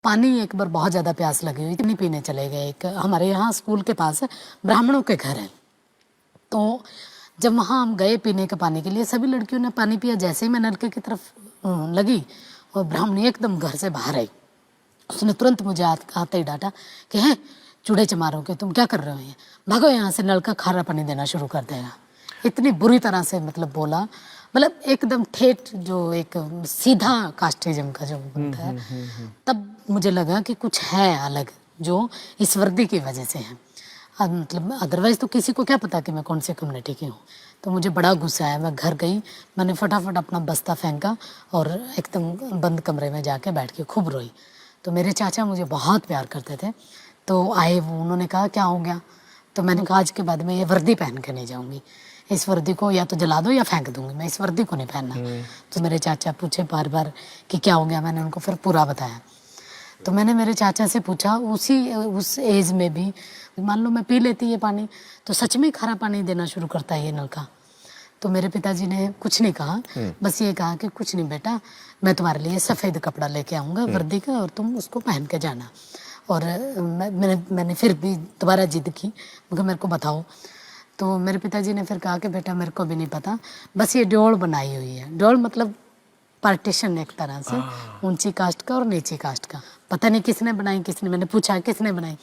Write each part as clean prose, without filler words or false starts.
पानी एक बार बहुत ज़्यादा प्यास लगी हुई थी, पानी पीने चले गए। एक हमारे यहाँ स्कूल के पास ब्राह्मणों के घर है, तो जब वहाँ हम गए पीने के पानी के लिए, सभी लड़कियों ने पानी पिया। जैसे ही मैं नलके की तरफ लगी और ब्राह्मणी एकदम घर से बाहर आई। उसने तुरंत मुझे आते ही डांटा कि है चूड़े चमारोगे, तुम क्या कर रहे हो, ये भागो यहाँ से, नल का खारा पानी देना शुरू कर देगा। इतनी बुरी तरह से मतलब बोला, मतलब एकदम ठेठ, जो एक सीधा कास्टिज्म का जो बनता है। तब मुझे लगा कि कुछ है अलग जो इस वर्दी की वजह से है। मतलब अदरवाइज तो किसी को क्या पता कि मैं कौन सी कम्युनिटी की हूँ। तो मुझे बड़ा गुस्सा आया। मैं घर गई, मैंने फटाफट अपना बस्ता फेंका और एकदम बंद कमरे में जाके बैठ के खूब रोई। तो मेरे चाचा मुझे बहुत प्यार करते थे, तो आए वो, उन्होंने कहा क्या हो गया। तो मैंने कहा आज के बाद मैं ये वर्दी पहन के नहीं जाऊँगी, इस वर्दी को या तो जला दो या फेंक दूंगी, मैं इस वर्दी को नहीं पहनना। तो मेरे चाचा पूछे बार बार कि क्या हो गया। मैंने उनको फिर पूरा बताया। तो मैंने मेरे चाचा से पूछा, उस एज में भी मान लो मैं पी लेती ये पानी, तो सच में खारा पानी देना शुरू करता है ये नल का। तो मेरे पिताजी ने कुछ नहीं कहा, बस ये कहा कि कुछ नहीं बेटा, मैं तुम्हारे लिए सफ़ेद कपड़ा लेके आऊँगा वर्दी का, और तुम उसको पहन के जाना। और मैंने फिर भी दोबारा जिद की, मगर मेरे को बताओ। तो मेरे पिताजी ने फिर कहा कि बेटा मेरे को भी नहीं पता, बस ये डोल बनाई हुई है। डोल मतलब पार्टीशन एक तरह से, ऊंची कास्ट का और नीची कास्ट का। पता नहीं किसने बनाई, मैंने पूछा किसने बनाई,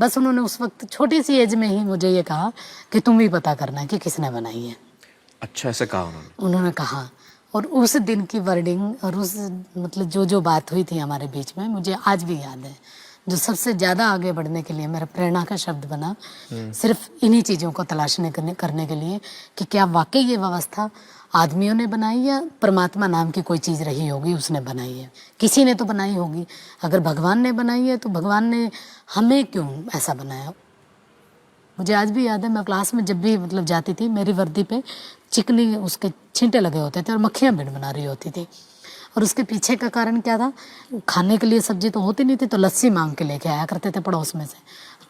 बस उन्होंने उस वक्त छोटी सी एज में ही मुझे ये कहा कि तुम ही पता करना कि किसने बनाई है। अच्छा, ऐसा कहा उन्होंने कहा। और उस दिन की वर्डिंग और उस मतलब जो बात हुई थी हमारे बीच में, मुझे आज भी याद है। जो सबसे ज़्यादा आगे बढ़ने के लिए मेरा प्रेरणा का शब्द बना, सिर्फ इन्हीं चीज़ों को तलाशने करने के लिए कि क्या वाकई ये व्यवस्था आदमियों ने बनाई या परमात्मा नाम की कोई चीज़ रही होगी उसने बनाई है। किसी ने तो बनाई होगी। अगर भगवान ने बनाई है तो भगवान ने हमें क्यों ऐसा बनाया। मुझे आज भी याद है, मैं क्लास में जब भी मतलब जाती थी, मेरी वर्दी पे चिकनी उसके छींटे लगे होते थे और मक्खियाँ भिड़ बना रही होती थी। और उसके पीछे का कारण क्या था, खाने के लिए सब्जी तो होती नहीं थी, तो लस्सी मांग के लेके आया करते थे पड़ोस में से।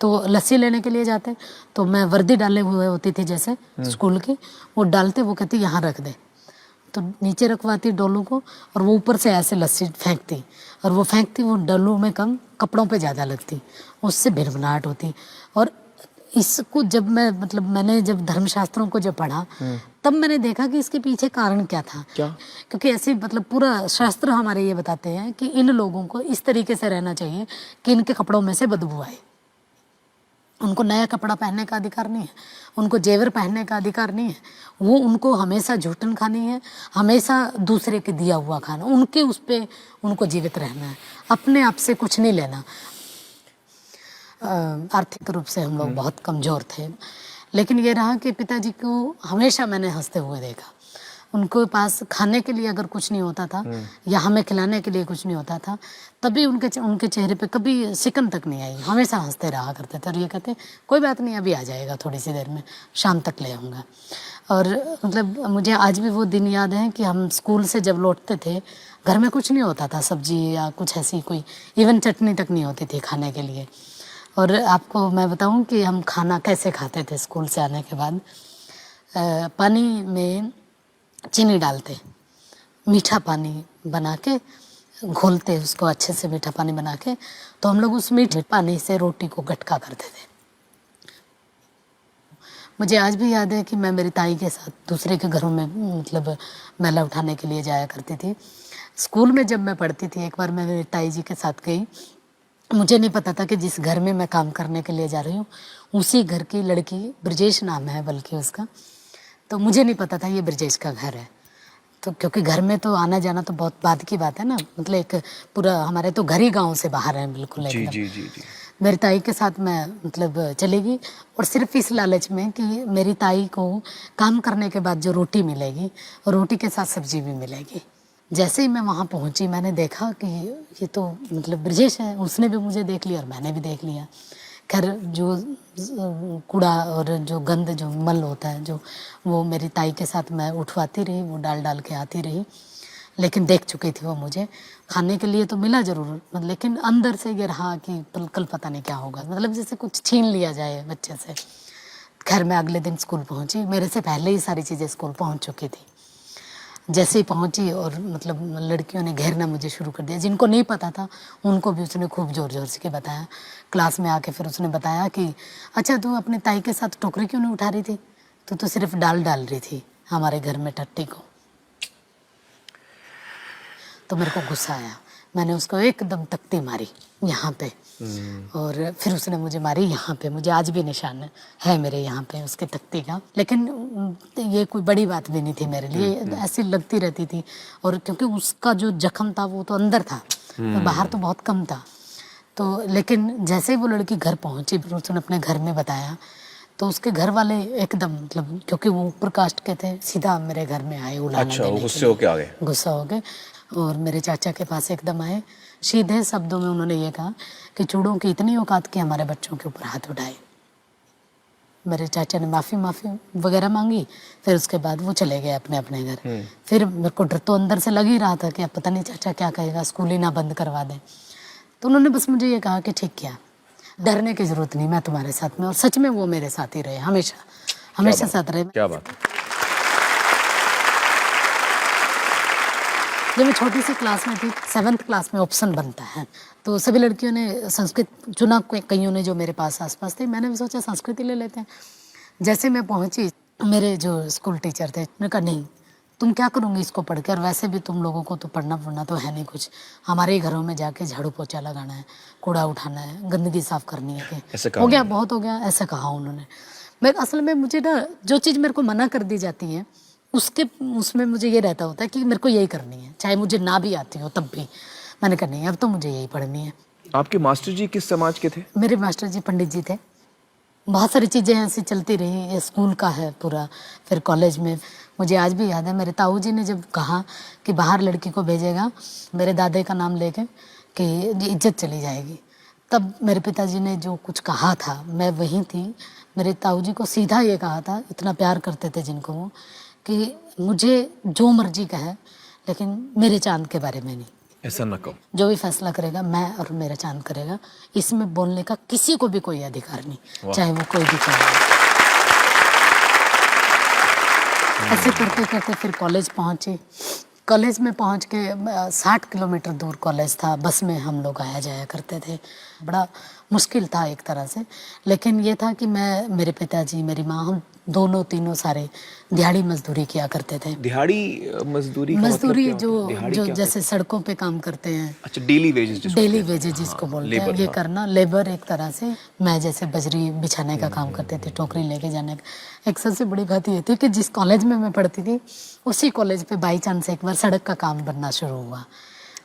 तो लस्सी लेने के लिए जाते, तो मैं वर्दी डाले हुए होती थी जैसे स्कूल की, वो डालते, वो कहती यहाँ रख दे। तो नीचे रखवाती डोलू को, और वो ऊपर से ऐसे लस्सी फेंकती, और वो फेंकती, वो डोलू में कम, कपड़ों पे ज़्यादा लगती, उससे भिनभिनाहट होती। और इसको जब मैंने जब धर्मशास्त्रों को जब पढ़ा, तब मैंने देखा कि इसके पीछे कारण क्या था। क्या? क्योंकि ऐसे मतलब पूरा शास्त्र हमारे ये बताते हैं कि इन लोगों को इस तरीके से रहना चाहिए कि इनके कपड़ों में से बदबू आए। उनको नया कपड़ा पहनने का अधिकार नहीं है, उनको जेवर पहनने का अधिकार नहीं है, वो उनको हमेशा झूठन खानी है, हमेशा दूसरे के दिया हुआ खाना, उनके उस पर उनको जीवित रहना है, अपने आप से कुछ नहीं लेना। आर्थिक रूप से हम लोग बहुत कमज़ोर थे, लेकिन ये रहा कि पिताजी को हमेशा मैंने हंसते हुए देखा। उनके पास खाने के लिए अगर कुछ नहीं होता था या हमें खिलाने के लिए कुछ नहीं होता था, तभी उनके चेहरे पे कभी सिकन तक नहीं आई, हमेशा हंसते रहा करते थे। और ये कहते कोई बात नहीं, अभी आ जाएगा, थोड़ी सी देर में, शाम तक ले आऊँगा। और मतलब मुझे आज भी वो दिन याद है कि हम स्कूल से जब लौटते थे, घर में कुछ नहीं होता था, सब्जी या कुछ ऐसी कोई इवन चटनी तक नहीं होती थी खाने के लिए। और आपको मैं बताऊं कि हम खाना कैसे खाते थे स्कूल से आने के बाद। पानी में चीनी डालते, मीठा पानी बना के घोलते, उसको अच्छे से मीठा पानी बना के, तो हम लोग उस मीठे पानी से रोटी को गटका करते थे। मुझे आज भी याद है कि मैं मेरी ताई के साथ दूसरे के घरों में मतलब मैला उठाने के लिए जाया करती थी। स्कूल में जब मैं पढ़ती थी, एक बार मैं मेरी ताई जी के साथ गई। मुझे नहीं पता था कि जिस घर में मैं काम करने के लिए जा रही हूँ, उसी घर की लड़की, ब्रजेश नाम है बल्कि उसका, तो मुझे नहीं पता था ये ब्रजेश का घर है। तो क्योंकि घर में तो आना जाना तो बहुत बाद की बात है ना, मतलब एक पूरा हमारे तो घर ही गाँव से बाहर है बिल्कुल एकदम। जी जी जी। मेरी ताई के साथ मैं मतलब चलेगी, और सिर्फ इस लालच में कि मेरी ताई को काम करने के बाद जो रोटी मिलेगी, और रोटी के साथ सब्जी भी मिलेगी। जैसे ही मैं वहाँ पहुँची, मैंने देखा कि ये तो मतलब ब्रजेश है। उसने भी मुझे देख लिया और मैंने भी देख लिया। खैर जो कूड़ा और जो गंद, जो मल होता है, जो वो मेरी ताई के साथ मैं उठवाती रही, वो डाल डाल के आती रही। लेकिन देख चुकी थी वो मुझे। खाने के लिए तो मिला ज़रूर, लेकिन अंदर से ये रहा कि कल पता नहीं क्या होगा, मतलब जैसे कुछ छीन लिया जाए बच्चे से। खैर मैं अगले दिन स्कूल पहुँची, मेरे से पहले ही सारी चीज़ें स्कूल पहुँच चुकी थी। जैसे ही पहुंची और मतलब लड़कियों ने घेरना मुझे शुरू कर दिया, जिनको नहीं पता था उनको भी उसने खूब ज़ोर ज़ोर से के बताया। क्लास में आके फिर उसने बताया कि अच्छा तू अपने ताई के साथ टोकरी क्यों नहीं उठा रही थी, तू तो सिर्फ डाल डाल रही थी हमारे घर में टट्टी को। तो मेरे को गुस्सा आया, मैंने उसको एकदम तख्ती मारी यहाँ पे, और फिर उसने मुझे मारी यहाँ पे, मुझे आज भी निशान है मेरे यहाँ पे उसके तख्ती का। लेकिन ये कोई बड़ी बात भी नहीं थी मेरे लिए, ऐसी लगती रहती थी। और क्योंकि उसका जो जख्म था वो तो अंदर था, तो बाहर तो बहुत कम था। तो लेकिन जैसे ही वो लड़की घर पहुंची, फिर उसने अपने घर में बताया, तो उसके घर वाले एकदम मतलब, क्योंकि वो ऊपर कास्ट के थे, सीधा मेरे घर में आए उलाना अच्छा, देने के गुस्से होके आ गए? गुस्सा हो गए और मेरे चाचा के पास एकदम आए। सीधे शब्दों में उन्होंने ये कहा कि चूड़ों की इतनी औकात कि हमारे बच्चों के ऊपर हाथ उठाए। मेरे चाचा ने माफ़ी वगैरह मांगी, फिर उसके बाद वो चले गए अपने अपने घर। फिर मेरे को डर तो अंदर से लग ही रहा था कि अब पता नहीं चाचा क्या कहेगा, स्कूल ही ना बंद करवा दें। तो उन्होंने बस मुझे ये कहा कि ठीक किया, डरने की ज़रूरत नहीं, मैं तुम्हारे साथ में। और सच में वो मेरे साथ ही रहे, हमेशा हमेशा साथ रहे। क्या बात है। जब मैं छोटी सी क्लास में थी, 7th क्लास में ऑप्शन बनता है, तो सभी लड़कियों ने संस्कृत चुना, कईयों ने जो मेरे पास आसपास थे, मैंने भी सोचा संस्कृत ही ले लेते हैं। जैसे मैं पहुंची, मेरे जो स्कूल टीचर थे, उन्होंने कहा नहीं तुम क्या करोगे इसको पढ़ के, और वैसे भी तुम लोगों को तो पढ़ना तो है नहीं कुछ, हमारे ही घरों में जाके झाड़ू पोछा लगाना है, कूड़ा उठाना है, गंदगी साफ करनी है, हो गया बहुत हो गया, ऐसा कहा उन्होंने। मैं असल में मुझे ना जो चीज़ मेरे को मना कर दी जाती है उसमें मुझे ये रहता होता है कि मेरे को यही करनी है, चाहे मुझे ना भी आती हो तब भी। मैंने कहा नहीं अब तो मुझे यही पढ़नी है। आपके मास्टर जी किस समाज के थे? मेरे मास्टर जी पंडित जी थे। बहुत सारी चीज़ें ऐसी चलती रही, ये स्कूल का है पूरा। फिर कॉलेज में मुझे आज भी याद है, मेरे ताऊ जी ने जब कहा कि बाहर लड़की को भेजेगा मेरे दादे का नाम लेके कि इज्जत चली जाएगी, तब मेरे पिताजी ने जो कुछ कहा था, मैं वहीं थी, मेरे ताऊ जी को सीधा ये कहा था, इतना प्यार करते थे जिनको वो, कि मुझे जो मर्जी कहे लेकिन मेरे चांद के बारे में नहीं। ऐसा न कहो। जो भी फैसला करेगा मैं और मेरा चांद करेगा, इसमें बोलने का किसी को भी कोई अधिकार नहीं, चाहे वो कोई भी चाहे। ऐसे करते करते फिर कॉलेज पहुंची। कॉलेज में पहुंच के 60 किलोमीटर दूर कॉलेज था, बस में हम लोग आया जाया करते थे। बड़ा मुश्किल था एक तरह से, लेकिन ये था कि मैं, मेरे पिताजी, मेरी माँ, हम दोनों तीनों सारे दिहाड़ी मजदूरी किया करते थे। दिहाड़ी मजदूरी का मजदूरी मतलब क्या जो जैसे सड़कों पे काम करते हैं। अच्छा, डेली वेजेस जिसको बोलते हैं, ये करना, लेबर एक तरह से। मैं जैसे बजरी बिछाने का काम करते थे, टोकरी लेके जाने का। एक सबसे बड़ी बात ये थी कि जिस कॉलेज में मैं पढ़ती थी उसी कॉलेज पे बाई चांस एक बार सड़क का काम बनना शुरू हुआ,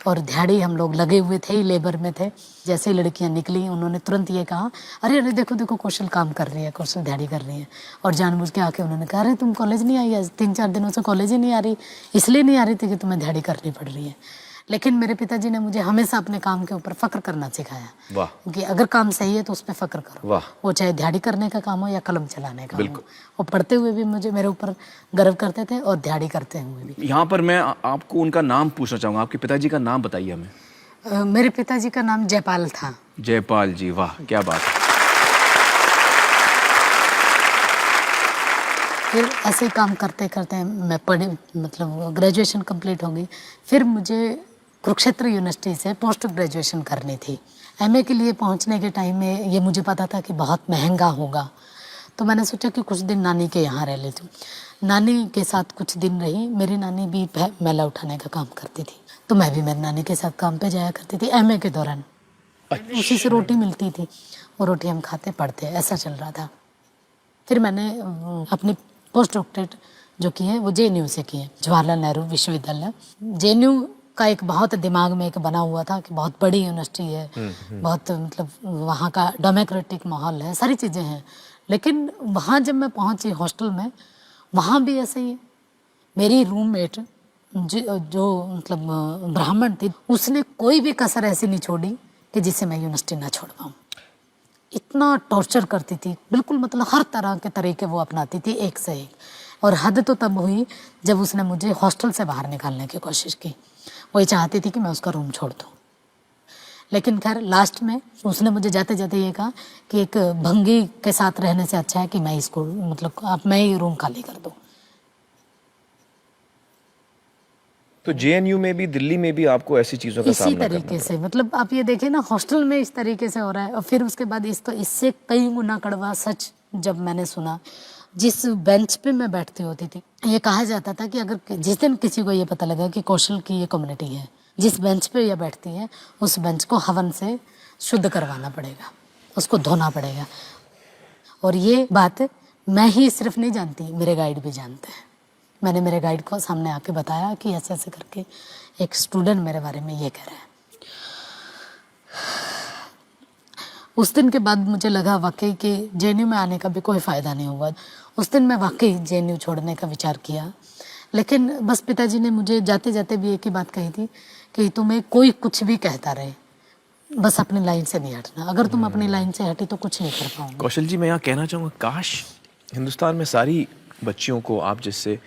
और दिहाड़ी हम लोग लगे हुए थे, लेबर में थे। जैसे ही लड़कियां निकली उन्होंने तुरंत ये कहा, अरे अरे देखो देखो कौशल काम कर रही है, कौशल दिहाड़ी कर रही है। और जानबूझ के आके उन्होंने कहा, अरे तुम कॉलेज नहीं आई आज, 3-4 दिनों से कॉलेज ही नहीं आ रही, इसलिए नहीं आ रही थी कि तुम्हें दिहाड़ी करनी पड़ रही है। लेकिन मेरे पिताजी ने मुझे हमेशा अपने काम के ऊपर फक्र करना सिखाया। वाह। कि अगर काम सही है तो उस पर फक्र करो। वाह। वो चाहे दिहाड़ी करने का काम हो या कलम चलाने का हो। वो पढ़ते हुए भी मुझे मेरे ऊपर गर्व करते थे और दिहाड़ी करते हुए भी। यहाँ पर मैं आपको उनका नाम पूछना चाहूँगा, आपके पिताजी का नाम बताइए हमें। मेरे पिताजी का नाम जयपाल था। जयपाल जी, वाह क्या बात है। फिर ऐसे ही काम करते करते मैं पढ़ी, मतलब ग्रेजुएशन कंप्लीट हो गई। फिर मुझे कुरुक्षेत्र यूनिवर्सिटी से पोस्ट ग्रेजुएशन करनी थी। एमए के लिए पहुंचने के टाइम में ये मुझे पता था कि बहुत महंगा होगा, तो मैंने सोचा कि कुछ दिन नानी के यहाँ रह लेती हूँ। नानी के साथ कुछ दिन रही। मेरी नानी भी मैला उठाने का काम करती थी, तो मैं भी मेरी नानी के साथ काम पे जाया करती थी एमए के दौरान। उसी से रोटी मिलती थी, वो रोटी हम खाते पढ़ते, ऐसा चल रहा था। फिर मैंने अपनी पोस्ट डॉक्टरेट जो की है वो जेएनयू से की है, जवाहरलाल नेहरू विश्वविद्यालय। जेएनयू का एक बहुत दिमाग में एक बना हुआ था कि बहुत बड़ी यूनिवर्सिटी है, बहुत मतलब वहाँ का डेमोक्रेटिक माहौल है, सारी चीज़ें हैं। लेकिन वहाँ जब मैं पहुँची हॉस्टल में, वहाँ भी ऐसे ही मेरी रूममेट जो मतलब ब्राह्मण थी, उसने कोई भी कसर ऐसी नहीं छोड़ी कि जिससे मैं यूनिवर्सिटी ना छोड़ पाऊँ। इतना टॉर्चर करती थी, बिल्कुल मतलब हर तरह के तरीके वो अपनाती थी, एक से एक। और हद तो तब हुई जब उसने मुझे हॉस्टल से बाहर निकालने की कोशिश की। वो ये चाहती थी कि मैं उसका रूम छोड़ दूँ। लेकिन खैर लास्ट में उसने मुझे जाते जाते ये कहा कि एक भंगी के साथ रहने से अच्छा है कि मैं इसको मतलब अब मैं ही रूम खाली कर दूँ। तो जेएनयू में भी, दिल्ली में भी आपको ऐसी चीजों का इसी सामना तरीके करना से, मतलब आप ये देखिए ना, हॉस्टल में इस तरीके से हो रहा है। और फिर उसके बाद इससे कई गुना कड़वा सच जब मैंने सुना, जिस बेंच पे मैं बैठती होती थी, ये कहा जाता था कि अगर जिस दिन किसी को ये पता लगा कि कौशल की ये कम्युनिटी है, जिस बेंच पे ये बैठती है, उस बेंच को हवन से शुद्ध करवाना पड़ेगा, उसको धोना पड़ेगा। और ये बात मैं ही सिर्फ नहीं जानती, मेरे गाइड भी जानते हैं। मैंने मेरे गाइड को सामने आके बताया कि ऐसे ऐसे करके एक स्टूडेंट मेरे बारे में ये कह रहा है। उस दिन के बाद मुझे लगा वाकई कि जेएनयू में आने का भी कोई फ़ायदा नहीं हुआ। उस दिन मैं वाकई जेएनयू छोड़ने का विचार किया, लेकिन बस पिताजी ने मुझे जाते जाते भी एक ही बात कही थी कि तुम्हें कोई कुछ भी कहता रहे, बस अपनी लाइन से नहीं हटना। अगर तुम अपनी लाइन से हटी तो कुछ नहीं कर पाओगे। कौशल जी, मैं यहाँ कहना चाहूँगा, काश हिंदुस्तान में सारी बच्चियों को आप जैसे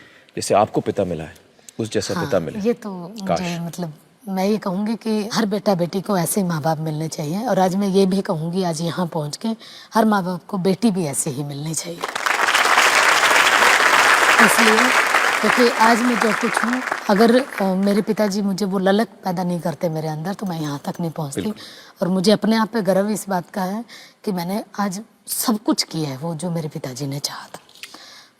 आपको पिता मिला है, उस जैसा पिता मिले। ये तो मुझे, मतलब मैं ये कहूँगी कि हर बेटा बेटी को ऐसे ही माँ बाप मिलने चाहिए। और आज मैं ये भी कहूँगी, आज यहाँ पहुँच के, हर माँ बाप को बेटी भी ऐसे ही मिलनी चाहिए। इसलिए क्योंकि आज मैं जो कुछ हूँ, अगर मेरे पिताजी मुझे वो ललक पैदा नहीं करते मेरे अंदर, तो मैं यहाँ तक नहीं पहुँचती। और मुझे अपने आप पे गर्व इस बात का है कि मैंने आज सब कुछ किया है वो जो मेरे पिताजी ने चाहा था।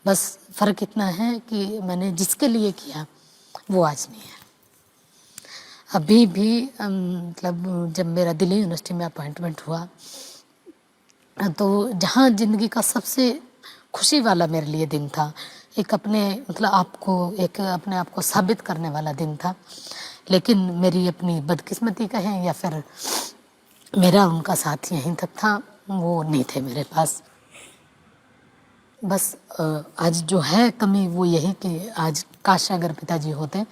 बस फ़र्क इतना है कि मैंने जिसके लिए किया वो आज नहीं है। अभी भी मतलब जब मेरा दिल्ली यूनिवर्सिटी में अपॉइंटमेंट हुआ, तो जहाँ ज़िंदगी का सबसे खुशी वाला मेरे लिए दिन था, एक अपने अपने आप को साबित करने वाला दिन था, लेकिन मेरी अपनी बदकिस्मती कहें या फिर मेरा उनका साथ यहीं तक था, वो नहीं थे मेरे पास। बस आज जो है कमी वो यही कि आज काश अगर पिताजी होते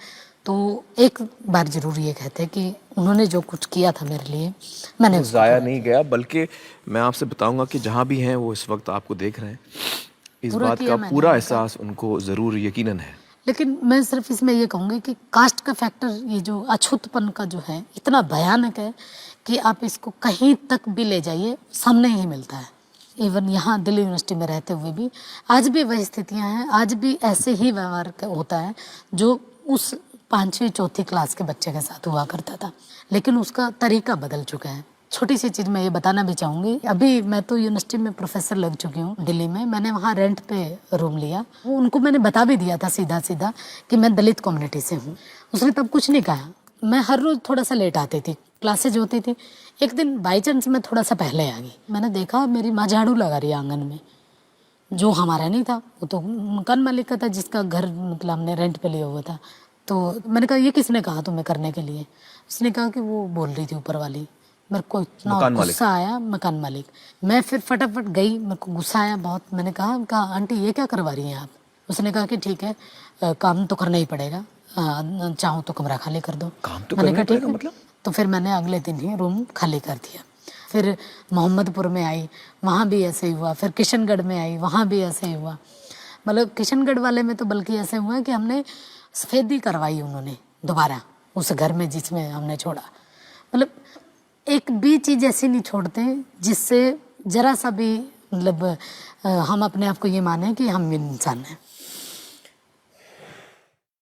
तो एक बार ज़रूर ये कहते कि उन्होंने जो कुछ किया था मेरे लिए, मैंने उसको ज़ाया नहीं गया, बल्कि मैं आपसे बताऊंगा कि जहाँ भी हैं वो इस वक्त आपको देख रहे हैं, इस बात का पूरा एहसास उनको ज़रूर यकीनन है। लेकिन मैं सिर्फ इसमें ये कहूँगी कि कास्ट का फैक्टर, ये जो अछूतपन का जो है, इतना भयानक है कि आप इसको कहीं तक भी ले जाइए, सामने ही मिलता है। इवन यहाँ दिल्ली यूनिवर्सिटी में रहते हुए भी आज भी वही स्थितियाँ हैं, आज भी ऐसे ही व्यवहार होता है जो उस 5वीं 4थी क्लास के बच्चे के साथ हुआ करता था, लेकिन उसका तरीका बदल चुका है। छोटी सी चीज़ मैं ये बताना भी चाहूँगी, अभी मैं तो यूनिवर्सिटी में प्रोफेसर लग चुकी हूँ दिल्ली में, मैंने वहाँ रेंट पे रूम लिया। उनको मैंने बता भी दिया था सीधा सीधा कि मैं दलित कम्युनिटी से हूँ। उसने तब कुछ नहीं कहा। मैं हर रोज़ थोड़ा सा लेट आती थी, क्लासेज होती थी। एक दिन बाई चांस मैं थोड़ा सा पहले आ गई, मैंने देखा मेरी माँ झाड़ू लगा रही है आंगन में, जो हमारा नहीं था, वो तो मकान मालिक का था जिसका घर मतलब हमने रेंट पे लिया हुआ था। तो मैंने कहा ये किसने कहा तुम्हें करने के लिए? उसने कहा कि वो बोल रही थी ऊपर वाली। मेरे को इतना गुस्सा आया, मकान मालिक। मैं फिर फटाफट गई, मेरे को गुस्सा आया बहुत। मैंने कहा आंटी ये क्या करवा रही हैं आप? उसने कहा कि ठीक है, काम तो करना ही पड़ेगा, चाहो तो कमरा खाली कर दो। काम तो मैंने करना कहा ठीक पड़ेगा है। मतलब? तो फिर मैंने अगले दिन ही रूम खाली कर दिया। फिर मोहम्मदपुर में आई, वहाँ भी ऐसे ही हुआ। फिर किशनगढ़ में आई, वहाँ भी ऐसे ही हुआ। मतलब किशनगढ़ वाले में तो बल्कि ऐसे हुआ कि हमने सफेदी करवाई उन्होंने दोबारा उस घर में जिसमें हमने छोड़ा। मतलब एक भी चीज़ ऐसी नहीं छोड़ते जिससे जरा सा भी मतलब हम अपने आप को ये माने कि हम इंसान हैं।